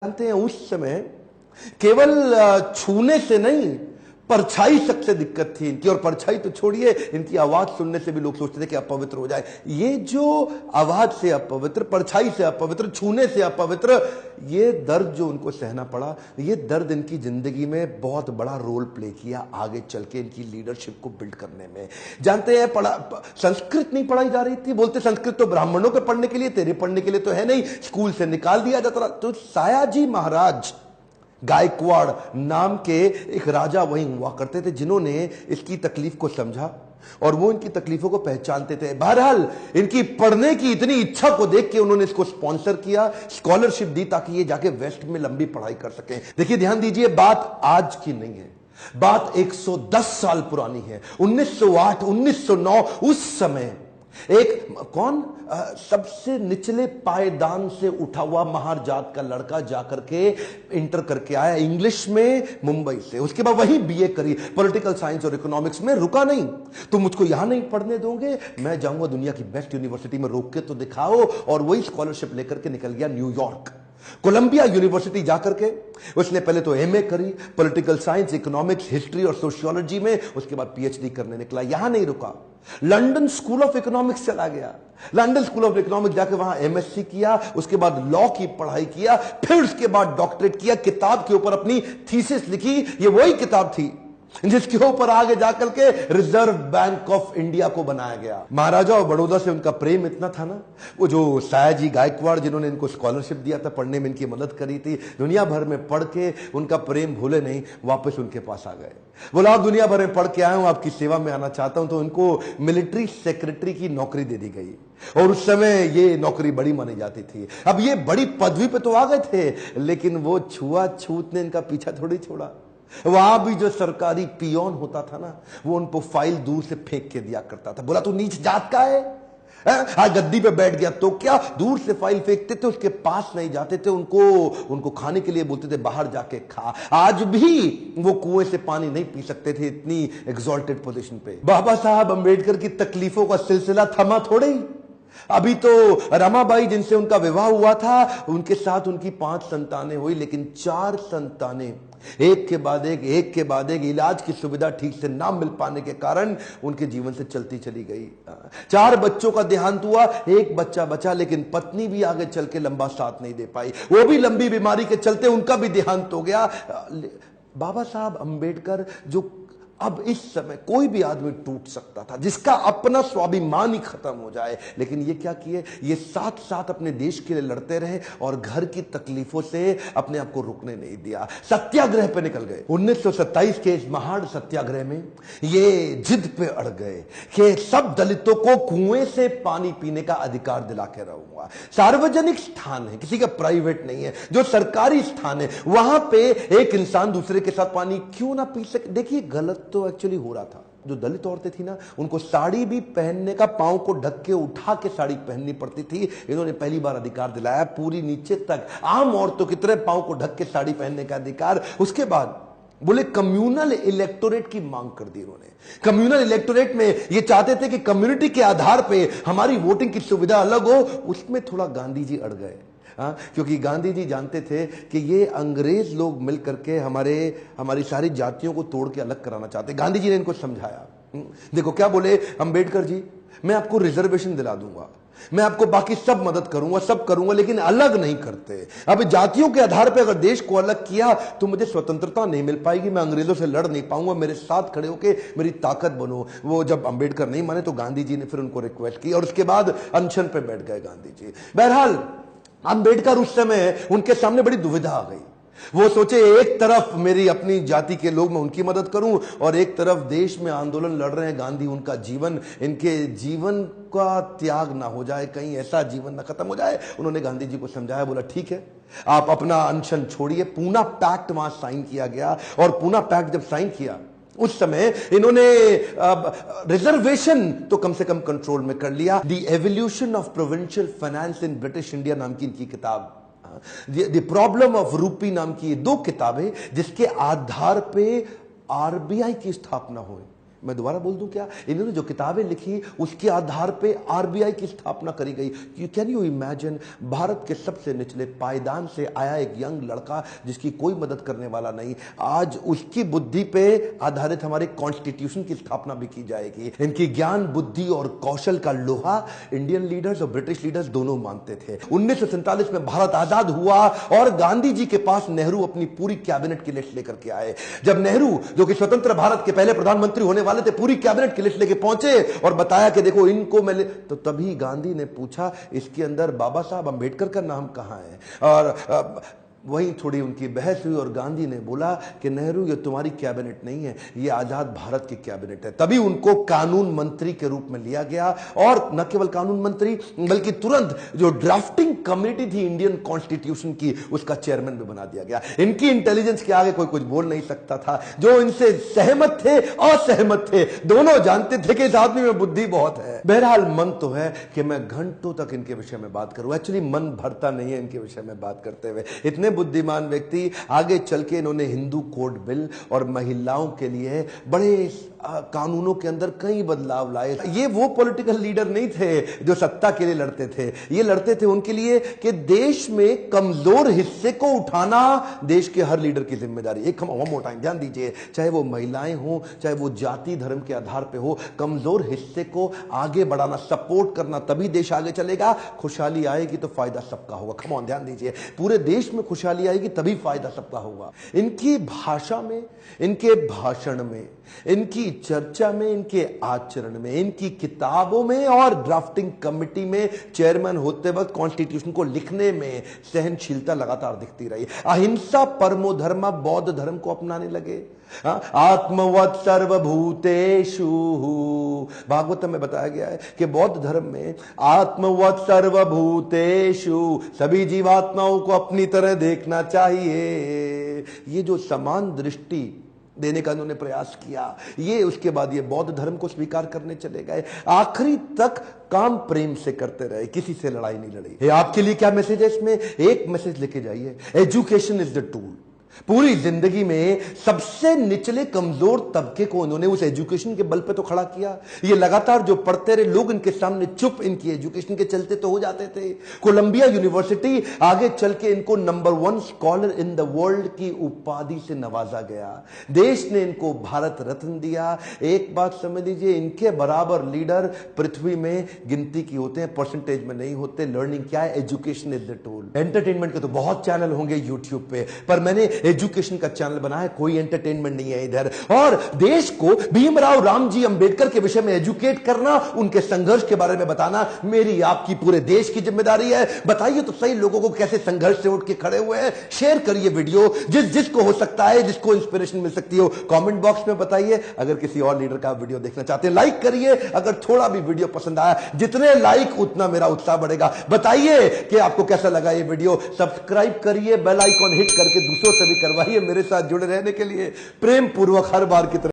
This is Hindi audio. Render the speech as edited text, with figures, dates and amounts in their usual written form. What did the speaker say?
जानते हैं उस समय केवल छूने से नहीं, परछाई सबसे दिक्कत थी इनकी। और परछाई तो छोड़िए, इनकी आवाज सुनने से भी लोग सोचते थे कि अपवित्र हो जाए। ये जो आवाज से अपवित्र, परछाई से अपवित्र, छूने से अपवित्र, ये दर्द जो उनको सहना पड़ा, ये दर्द इनकी जिंदगी में बहुत बड़ा रोल प्ले किया आगे चल के इनकी लीडरशिप को बिल्ड करने में। जानते हैं, संस्कृत नहीं पढ़ाई जा रही थी। बोलते संस्कृत तो ब्राह्मणों के पढ़ने के लिए, तेरे पढ़ने के लिए तो है नहीं, स्कूल से निकाल दिया जाता। तो सायाजी महाराज गायकवाड़ नाम के एक राजा वहीं हुआ करते थे, जिन्होंने इसकी तकलीफ को समझा और वो इनकी तकलीफों को पहचानते थे। बहरहाल इनकी पढ़ने की इतनी इच्छा को देख के उन्होंने इसको स्पॉन्सर किया, स्कॉलरशिप दी, ताकि ये जाके वेस्ट में लंबी पढ़ाई कर सके। देखिए, ध्यान दीजिए, बात आज की नहीं है, बात 110 साल पुरानी है। 1908 1909 उस समय एक सबसे निचले पायदान से उठा हुआ महार जात का लड़का जाकर के इंटर करके आया इंग्लिश में मुंबई से। उसके बाद वही बीए करी, पॉलिटिकल साइंस और इकोनॉमिक्स में। रुका नहीं, तुम मुझको यहां नहीं पढ़ने दोगे, मैं जाऊंगा दुनिया की बेस्ट यूनिवर्सिटी में, रोक के तो दिखाओ। और वही स्कॉलरशिप लेकर के निकल गया न्यूयॉर्क, कोलंबिया यूनिवर्सिटी जाकर के उसने पहले तो एमए करी, पॉलिटिकल साइंस, इकोनॉमिक्स, हिस्ट्री और सोशियोलॉजी में। उसके बाद पीएचडी करने निकला। यहां नहीं रुका, लंदन स्कूल ऑफ इकोनॉमिक्स चला गया। लंदन स्कूल ऑफ इकोनॉमिक्स जाकर वहां एमएससी किया, उसके बाद लॉ की पढ़ाई किया, फिर उसके बाद डॉक्टरेट किया, किताब के ऊपर अपनी थीसिस लिखी। ये वही किताब थी जिसके ऊपर आगे जाकर के रिजर्व बैंक ऑफ इंडिया को बनाया गया। महाराजा और बड़ौदा से उनका प्रेम इतना था ना, वो जो सायाजी गायकवाड़ जिन्होंने इनको स्कॉलरशिप दिया था, पढ़ने में इनकी मदद करी थी, दुनिया भर में पढ़ के उनका प्रेम भूले नहीं, वापस उनके पास आ गए। बोला, आप दुनिया भर में पढ़ के आए हूं, आपकी सेवा में आना चाहता हूं। तो उनको मिलिट्री सेक्रेटरी की नौकरी दे दी गई, और उस समय ये नौकरी बड़ी मानी जाती थी। अब ये बड़ी पदवी पे तो आ गए थे, लेकिन वो छुआछूत ने इनका पीछा थोड़ी छोड़ा। वहां भी जो सरकारी पियोन होता था ना, वो उनको फाइल दूर से फेंक के दिया करता था। बोला, तू नीच जात का है? आज गद्दी पे बैठ गया तो क्या? दूर से फाइल फेंकते थे, उसके पास नहीं जाते थे। उनको खाने के लिए बोलते थे, बाहर जाके खा। आज भी वो कुएं से पानी नहीं पी सकते थे, इतनी एग्जॉल्टेड पोजीशन पे। बाबा साहब अंबेडकर की तकलीफों का सिलसिला थमा थोड़े ही। अभी तो रमाबाई जिनसे उनका विवाह हुआ था, उनके साथ उनकी 5 संतानें हुई, लेकिन 4 संतानें एक के बाद एक इलाज की सुविधा ठीक से ना मिल पाने के कारण उनके जीवन से चलती चली गई। 4 बच्चों का देहांत हुआ, 1 बच्चा बचा, लेकिन पत्नी भी आगे चल के लंबा साथ नहीं दे पाई। वो भी लंबी बीमारी के चलते उनका भी देहांत हो गया। बाबा साहब अंबेडकर, जो अब इस समय कोई भी आदमी टूट सकता था, जिसका अपना स्वाभिमान ही खत्म हो जाए, लेकिन ये क्या किए, ये साथ साथ अपने देश के लिए लड़ते रहे और घर की तकलीफों से अपने आप को रुकने नहीं दिया। सत्याग्रह पे निकल गए। 1927 के इस महान सत्याग्रह में ये जिद पे अड़ गए कि सब दलितों को कुएं से पानी पीने का अधिकार दिला के रहूंगा। सार्वजनिक स्थान है, किसी का प्राइवेट नहीं है, जो सरकारी स्थान है, वहां पे एक इंसान दूसरे के साथ पानी क्यों ना पी सके। देखिए, गलत तो एक्चुअली हो रहा था। जो दलित औरतें थी ना, उनको साड़ी भी पहनने का, पांव को ढक के उठा के साड़ी पहननी पड़ती थी। इन्होंने पहली बार अधिकार दिलाया, पूरी नीचे तक आम औरतों की तरह पांव को ढक के साड़ी पहनने का अधिकार। उसके बाद बोले कम्युनल इलेक्टोरेट की मांग कर दी इन्होंने। कम्युनल इलेक्टोरेट में ये चाहते थे कि कम्युनिटी के आधार पे हमारी वोटिंग की सुविधा अलग हो। उसमें थोड़ा गांधी जी अड़ गए, क्योंकि गांधी जी जानते थे कि ये अंग्रेज लोग मिल करके हमारी सारी जातियों को तोड़ के अलग कराना चाहते। गांधी जी ने इनको समझाया। देखो क्या बोले अंबेडकर जी, मैं आपको रिजर्वेशन दिला दूंगा, मैं आपको बाकी सब मदद करूंगा, सब करूंगा, लेकिन अलग नहीं करते। अब जातियों के आधार पर अगर देश को अलग किया तो मुझे स्वतंत्रता नहीं मिल पाएगी, मैं अंग्रेजों से लड़ नहीं पाऊंगा, मेरे साथ खड़े होके मेरी ताकत बनो। वो जब अंबेडकर नहीं माने तो गांधी जी ने फिर उनको रिक्वेस्ट की, और उसके बाद अनशन पे बैठ गए गांधी जी। बहरहाल अंबेडकर उस समय उनके सामने बड़ी दुविधा आ गई। वो सोचे, एक तरफ मेरी अपनी जाति के लोग, मैं उनकी मदद करूं, और एक तरफ देश में आंदोलन लड़ रहे हैं गांधी, उनका जीवन, इनके जीवन का त्याग ना हो जाए, कहीं ऐसा जीवन ना खत्म हो जाए। उन्होंने गांधी जी को समझाया, बोला ठीक है, आप अपना अनशन छोड़िए। पूना पैक्ट वहां साइन किया गया, और पूना पैक्ट जब साइन किया, उस समय इन्होंने रिजर्वेशन तो कम से कम कंट्रोल में कर लिया। The evolution of provincial finance in British India नाम की इनकी किताब, द प्रॉब्लम ऑफ रूपी नाम की 2 किताबें, जिसके आधार पे आरबीआई की स्थापना हुई। मैं दोबारा बोल दूं क्या? इन्होंने जो किताबें लिखी उसके आधार पे आरबीआई की स्थापना करी गई। कैन यू इमेजिन, भारत के सबसे निचले पायदान से आया एक यंग लड़का जिसकी कोई मदद करने वाला नहीं, आज उसकी बुद्धि पे आधारित हमारे कॉन्स्टिट्यूशन की स्थापना भी की जाएगी। इनकी ज्ञान, बुद्धि और कौशल का लोहा इंडियन लीडर्स और ब्रिटिश लीडर्स दोनों मानते थे। 1947 में भारत आजाद हुआ और गांधी जी के पास नेहरू अपनी पूरी कैबिनेट की लिस्ट लेकर के आए। जब नेहरू, जो कि स्वतंत्र भारत के पहले प्रधानमंत्री होने वाले थे, पूरी कैबिनेट की लिस्ट लेके पहुंचे और बताया कि देखो इनको मैं तो तभी गांधी ने पूछा इसके अंदर बाबा साहब अंबेडकर का नाम कहां है? और वहीं थोड़ी उनकी बहस हुई और गांधी ने बोला कि नेहरू ये तुम्हारी कैबिनेट नहीं है, ये आजाद भारत की कैबिनेट है। तभी उनको कानून मंत्री के रूप में लिया गया और न केवल कानून मंत्री बल्कि तुरंत जो ड्राफ्टिंग कमेटी थी इंडियन कॉन्स्टिट्यूशन की, उसका चेयरमैन भी बना दिया गया। इनकी इंटेलिजेंस के आगे कोई कुछ बोल नहीं सकता था। जो इनसे सहमत थे, असहमत थे, दोनों जानते थे कि इस आदमी में बुद्धि बहुत है। बहरहाल मन तो है कि मैं घंटों तक इनके विषय में बात करूं, एक्चुअली मन भरता नहीं है इनके विषय में बात करते हुए। इतने बुद्धिमान व्यक्ति, आगे चल के इन्होंने हिंदू कोड बिल और महिलाओं के लिए बड़े कानूनों के अंदर कई बदलाव लाए। ये वो पॉलिटिकल लीडर नहीं थे जो सत्ता के लिए लड़ते थे, ये लड़ते थे उनके लिए कि देश में कमजोर हिस्से को उठाना देश के हर लीडर की जिम्मेदारी। एक मोर टाइम ध्यान दीजिए, चाहे वो महिलाएं हो, चाहे वो जाति धर्म के आधार पे हो, कमजोर हिस्से को आगे बढ़ाना, सपोर्ट करना, तभी देश आगे चलेगा। खुशहाली आएगी तो फायदा सबका होगा। कम ऑन, ध्यान दीजिए, पूरे देश में खुशहाली आएगी तभी फायदा सबका होगा। इनकी भाषा में, इनके भाषण में, इनकी चर्चा में, इनके आचरण में, इनकी किताबों में और ड्राफ्टिंग कमेटी में चेयरमैन होते वक्त कॉन्स्टिट्यूशन को लिखने में सहनशीलता लगातार दिखती रही। अहिंसा परमो धर्म, बौद्ध धर्म को अपनाने लगे। आत्मवत् सर्वभूतेषु, भागवतम में बताया गया है कि बौद्ध धर्म में आत्मवत् सर्वभूतेषु, सभी जीवात्माओं को अपनी तरह देखना चाहिए। ये जो समान दृष्टि देने का उन्होंने प्रयास किया, ये उसके बाद ये बौद्ध धर्म को स्वीकार करने चले गए। आखिरी तक काम प्रेम से करते रहे, किसी से लड़ाई नहीं लड़ी। आपके लिए क्या मैसेज है इसमें? एक मैसेज लेके जाइए, एजुकेशन इज द टूल। पूरी जिंदगी में सबसे निचले कमजोर तबके को उन्होंने उस एजुकेशन के बल पे तो खड़ा किया। ये लगातार जो पढ़ते रहे लोग, इनके सामने चुप, इनकी एजुकेशन के चलते तो हो जाते थे। कोलंबिया यूनिवर्सिटी आगे चल के इनको number 1 scholar in the world की उपाधि से नवाजा गया। देश ने इनको भारत रत्न दिया। एक बात समझ लीजिए, इनके बराबर लीडर पृथ्वी में गिनती की होते हैं, परसेंटेज में नहीं होते। लर्निंग क्या है? Education is the tool. Entertainment के तो बहुत चैनल होंगे यूट्यूब पे, पर मैंने एजुकेशन का चैनल बना है, कोई एंटरटेनमेंट नहीं है इधर। और देश को भीमराव रामजी अंबेडकर के विषय में एजुकेट करना, उनके संघर्ष के बारे में बताना मेरी आपकी पूरे देश की जिम्मेदारी है। बताइए तो सही लोगों को कैसे संघर्ष से उठ के खड़े हुए हैं। शेयर करिए वीडियो, जिसको हो सकता है, जिसको इंस्पिरेशन मिल सकती हो, कमेंट बॉक्स में बताइए। अगर किसी और लीडर का वीडियो देखना चाहते हैं, लाइक करिए। अगर थोड़ा भी वीडियो पसंद आया, जितने लाइक उतना मेरा उत्साह बढ़ेगा। बताइए कि आपको कैसा लगा ये वीडियो। सब्सक्राइब करिए, बेल आइकॉन हिट करके दूसरों से भी करवाइए मेरे साथ जुड़े रहने के लिए। प्रेम पूर्वक हर बार की तरह